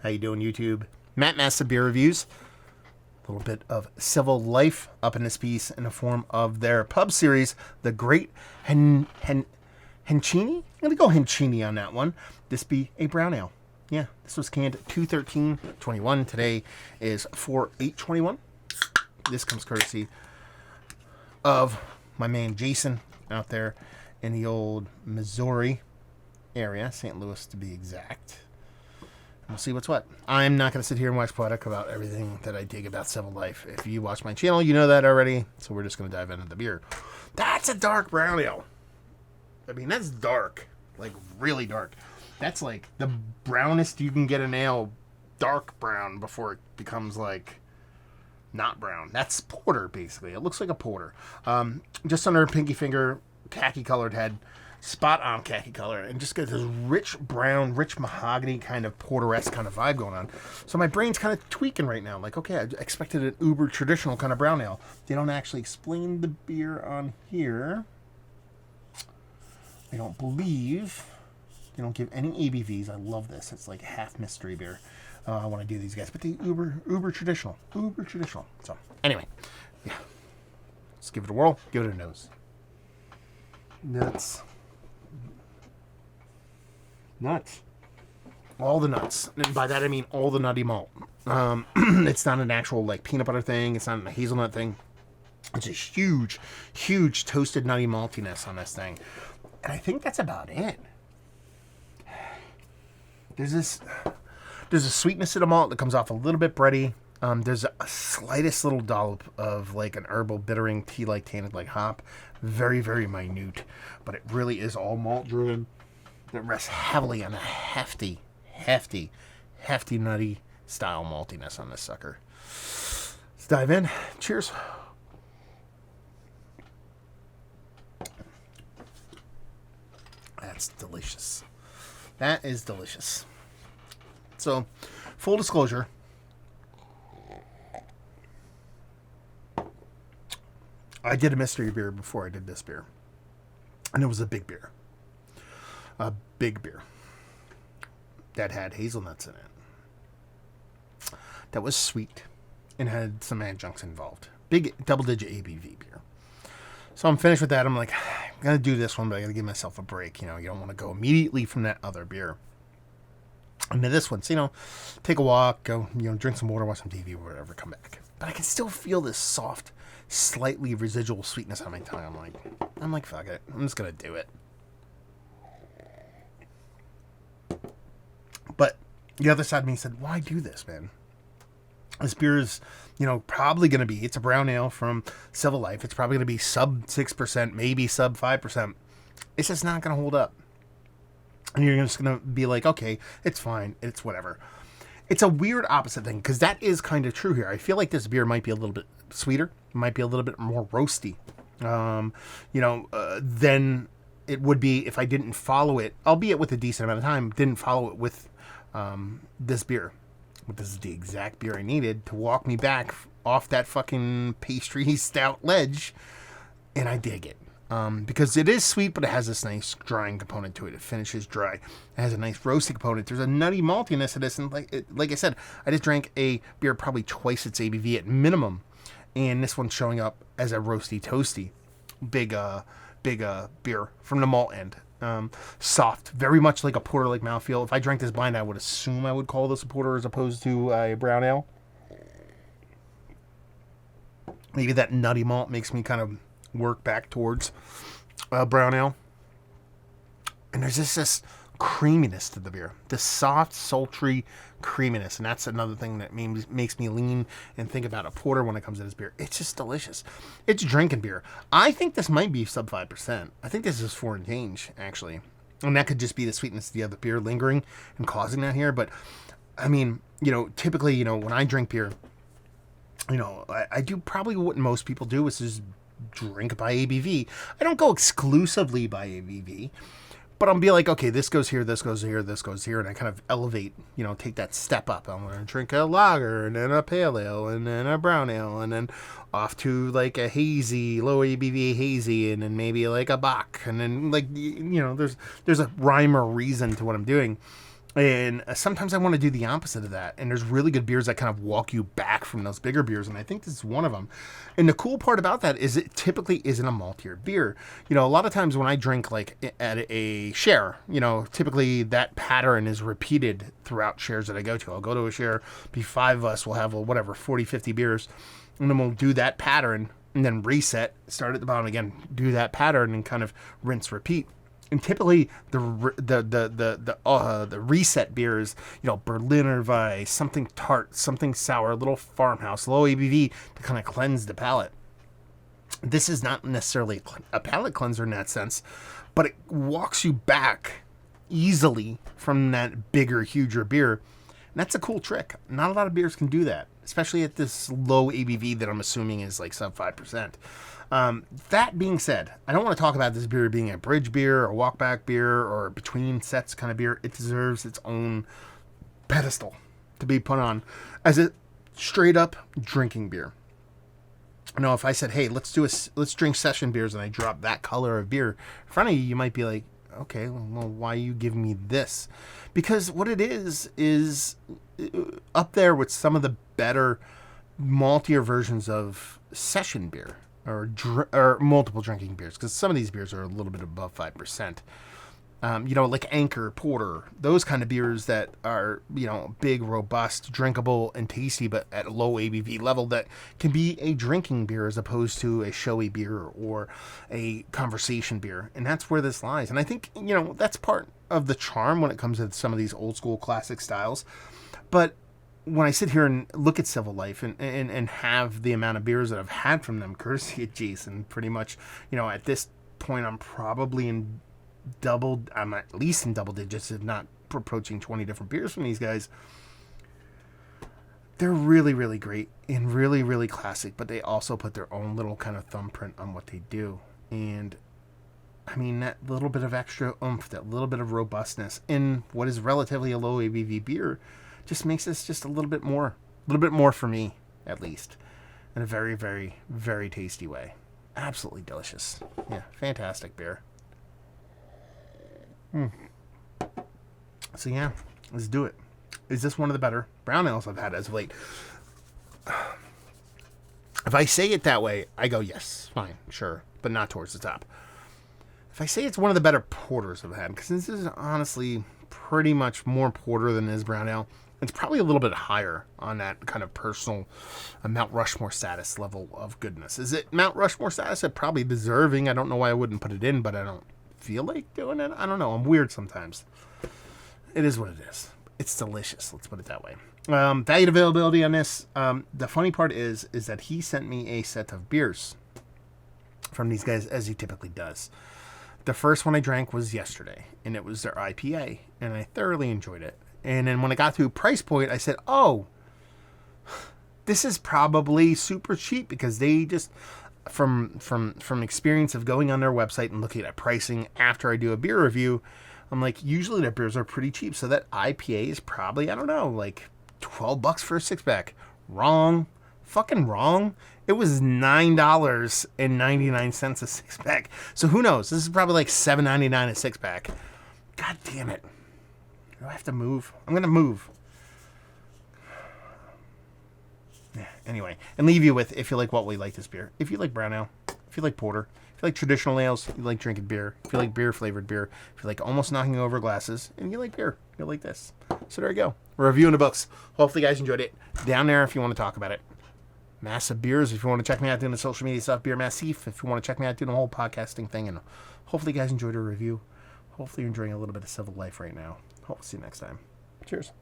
How you doing, YouTube? Matt Massive Beer Reviews. A little bit of civil life up in this piece in the form of their pub series, the Great Hencini. I'm going to go Hencini on that one. This be a brown ale. Yeah, this was canned 2/13/21. Today is 4/8/21. This comes courtesy of my man Jason out there in the old Missouri area, St. Louis to be exact. We'll see what's what. I'm not going to sit here and wax poetic about everything that I dig about civil life. If you watch my channel, you know that already. So we're just going to dive into the beer. That's a dark brown ale. I mean, that's dark. Like, really dark. That's like the brownest you can get an ale, dark brown, before it becomes like not brown. That's porter, basically. It looks like a porter. Just under a pinky finger, khaki colored head. Spot on khaki color, and just get this rich brown, rich mahogany kind of porter-esque kind of vibe going on. So my brain's kind of tweaking right now. Like, okay, I expected an uber traditional kind of brown ale. They don't actually explain the beer on here. I don't believe. They don't give any ABVs. I love this. It's like half mystery beer. I want to do these guys, but the uber traditional. Uber traditional. So anyway, yeah. Let's give it a whirl. Give it a nose. Nuts. All the nuts. And by that I mean all the nutty malt. It's not an actual like peanut butter thing. It's not a hazelnut thing. It's a huge, huge toasted nutty maltiness on this thing. And I think that's about it. There's a sweetness to the malt that comes off a little bit bready. There's a slightest little dollop of like an herbal bittering tea-like tainted like hop. Very, very minute. But it really is all malt driven. It rests heavily on a hefty nutty style maltiness on this sucker. Let's dive in. Cheers. That's delicious. That is delicious. So, full disclosure, I did a mystery beer before I did this beer. And it was a big beer. A big beer that had hazelnuts in it. That was sweet and had some adjuncts involved. Big double-digit ABV beer. So I'm finished with that. I'm like, I'm going to do this one, but I got to give myself a break. You know, you don't want to go immediately from that other beer into this one. So, you know, take a walk, go, you know, drink some water, watch some TV or whatever, come back. But I can still feel this soft, slightly residual sweetness on my tongue. I'm like, fuck it. I'm just going to do it. But the other side of me said, why do this, man? This beer is, you know, probably going to be, it's a brown ale from Civil Life. It's probably going to be sub 6%, maybe sub 5%. It's just not going to hold up. And you're just going to be like, okay, it's fine. It's whatever. It's a weird opposite thing, because that is kind of true here. I feel like this beer might be a little bit sweeter. Might be a little bit more roasty, than it would be if I didn't follow it, albeit with a decent amount of time, didn't follow it with this beer. But this is the exact beer I needed to walk me back off that fucking pastry stout ledge, and I dig it. Because it is sweet, but it has this nice drying component to it. It finishes dry. It has a nice roasty component. There's a nutty maltiness to this, and like I said, I just drank a beer probably twice its ABV at minimum, and this one's showing up as a roasty, toasty, big beer from the malt end. Soft, very much like a porter-like mouthfeel. If I drank this blind, I would assume I would call this a porter as opposed to a brown ale. Maybe that nutty malt makes me kind of work back towards brown ale. And there's this creaminess to the beer. This soft, sultry creaminess. And that's another thing that makes me lean and think about a porter when it comes to this beer. It's just delicious. It's drinking beer. I think this might be sub 5%. I think this is 4 and change, actually. And that could just be the sweetness of the other beer lingering and causing that here. But, I mean, you know, typically, you know, when I drink beer, you know, I do probably what most people do, is just drink by ABV. I don't go exclusively by ABV, but I'll be like, okay, this goes here, this goes here, this goes here, and I kind of elevate, you know, take that step up. I'm going to drink a lager, and then a pale ale, and then a brown ale, and then off to like a hazy, low ABV hazy, and then maybe like a Bock, and then like, you know, there's a rhyme or reason to what I'm doing. And sometimes I want to do the opposite of that. And there's really good beers that kind of walk you back from those bigger beers. And I think this is one of them. And the cool part about that is it typically isn't a maltier beer. You know, a lot of times when I drink like at a share, you know, typically that pattern is repeated throughout shares that I go to. I'll go to a share, be 5 of us, we'll have whatever, 40, 50 beers. And then we'll do that pattern and then reset, start at the bottom again, do that pattern and kind of rinse, repeat. And typically the reset beers, you know, Berliner Weiss, something tart, something sour, a little farmhouse, low ABV to kind of cleanse the palate. This is not necessarily a palate cleanser in that sense, but it walks you back easily from that bigger, huger beer. And that's a cool trick. Not a lot of beers can do that, especially at this low ABV that I'm assuming is like sub 5%. That being said, I don't want to talk about this beer being a bridge beer or walkback beer or between sets kind of beer. It deserves its own pedestal to be put on as a straight up drinking beer. You know, if I said, hey, let's drink session beers, and I drop that color of beer in front of you, you might be like, okay, well, why are you giving me this? Because what it is up there with some of the better maltier versions of session beer. Or multiple drinking beers, because some of these beers are a little bit above 5%. You know, like Anchor, Porter, those kind of beers that are, you know, big, robust, drinkable, and tasty, but at a low ABV level that can be a drinking beer as opposed to a showy beer or a conversation beer. And that's where this lies. And I think, you know, that's part of the charm when it comes to some of these old school classic styles. But when I sit here and look at Civil Life and have the amount of beers that I've had from them, courtesy of Jason, pretty much, you know, at this point, I'm probably I'm at least in double digits, if not approaching 20 different beers from these guys. They're really, really great and really, really classic, but they also put their own little kind of thumbprint on what they do. And I mean, that little bit of extra oomph, that little bit of robustness in what is relatively a low ABV beer just makes this just a little bit more for me, at least, in a very, very, very tasty way. Absolutely delicious. Yeah, fantastic beer. So yeah, let's do it. Is this one of the better brown ales I've had as of late? If I say it that way, I go, yes, fine, sure, but not towards the top. If I say it's one of the better porters I've had, because this is honestly pretty much more porter than it is brown ale, it's probably a little bit higher on that kind of personal Mount Rushmore status level of goodness. Is it Mount Rushmore status? It's probably deserving. I don't know why I wouldn't put it in, but I don't feel like doing it. I don't know. I'm weird sometimes. It is what it is. It's delicious. Let's put it that way. Valued availability on this. The funny part is that he sent me a set of beers from these guys, as he typically does. The first one I drank was yesterday, and it was their IPA, and I thoroughly enjoyed it. And then when I got to price point, I said, oh, this is probably super cheap, because they just, from experience of going on their website and looking at pricing after I do a beer review, I'm like, usually their beers are pretty cheap. So that IPA is probably, I don't know, like $12 for a 6-pack. Wrong. Fucking wrong. It was $9.99 a 6-pack. So who knows? This is probably like $7.99 a 6-pack. God damn it. Do I have to move? I'm going to move. Yeah, anyway, and leave you with, if you like what we like this beer. If you like brown ale, if you like porter, if you like traditional ales, you like drinking beer, if you like beer-flavored beer, if you like almost knocking over glasses, and you like beer, you'll like this. So there you go. We're reviewing the books. Hopefully you guys enjoyed it. Down there if you want to talk about it. Massive Beers, if you want to check me out doing the social media stuff. Beer Massif, if you want to check me out doing the whole podcasting thing. And hopefully you guys enjoyed a review. Hopefully you're enjoying a little bit of Civil Life right now. Hope to see you next time. Cheers.